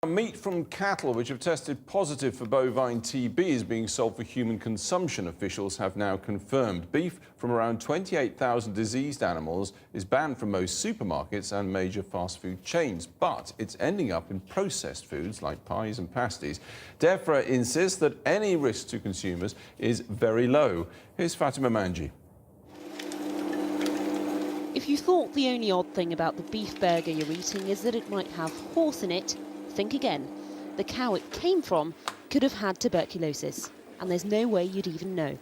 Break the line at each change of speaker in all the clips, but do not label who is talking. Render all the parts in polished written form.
Meat from cattle which have tested positive for bovine TB is being sold for human consumption, officials have now confirmed. Beef from around 28,000 diseased animals is banned from most supermarkets and major fast food chains, but it's ending up in processed foods like pies and pasties. DEFRA insists that any risk to consumers is very low. Here's Fatima Manji.
If you thought the only odd thing about the beef burger you're eating is that it might have horse in it, think again. The cow it came from could have had tuberculosis, and there's no way you'd even know.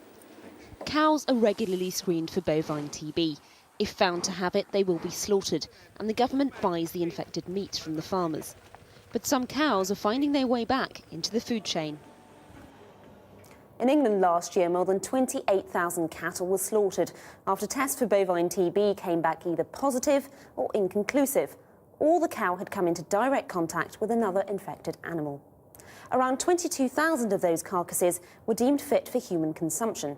Cows are regularly screened for bovine TB. If found to have it, they will be slaughtered, and the government buys the infected meat from the farmers. But some cows are finding their way back into the food chain.
In England last year, more than 28,000 cattle were slaughtered after tests for bovine TB came back either positive or inconclusive. All the cow had come into direct contact with another infected animal. Around 22,000 of those carcasses were deemed fit for human consumption.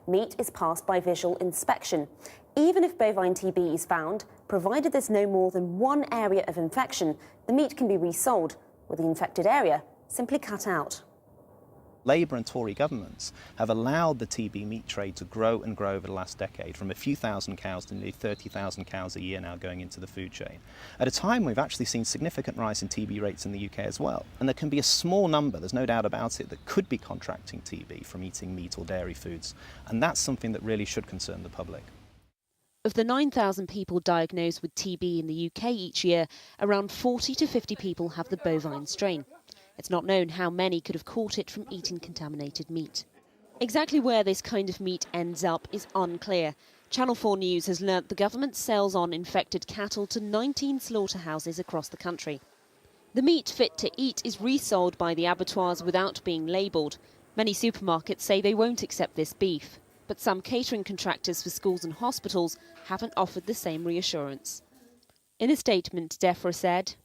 Meat is passed by visual inspection. Even if bovine TB is found, provided there's no more than one area of infection, the meat can be resold, with the infected area simply cut out.
Labour and Tory governments have allowed the TB meat trade to grow and grow over the last decade, from a few thousand cows to nearly 30,000 cows a year now going into the food chain. At a time we've actually seen significant rise in TB rates in the UK as well. And there can be a small number, there's no doubt about it, that could be contracting TB from eating meat or dairy foods. And that's something that really should concern the public.
Of the 9,000 people diagnosed with TB in the UK each year, around 40 to 50 people have the bovine strain. It's not known how many could have caught it from eating contaminated meat. Exactly where this kind of meat ends up is unclear. Channel 4 News has learnt the government sells on infected cattle to 19 slaughterhouses across the country. The meat fit to eat is resold by the abattoirs without being labelled. Many supermarkets say they won't accept this beef, but some catering contractors for schools and hospitals haven't offered the same reassurance. In a statement, DEFRA said,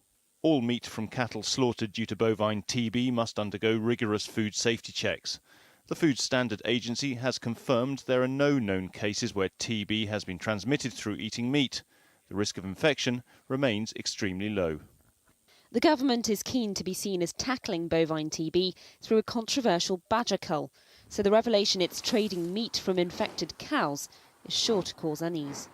"All meat from cattle slaughtered due to bovine TB must undergo rigorous food safety checks. The Food Standard Agency has confirmed there are no known cases where TB has been transmitted through eating meat. The risk of infection remains extremely low."
The government is keen to be seen as tackling bovine TB through a controversial badger cull, so the revelation it's trading meat from infected cows is sure to cause unease.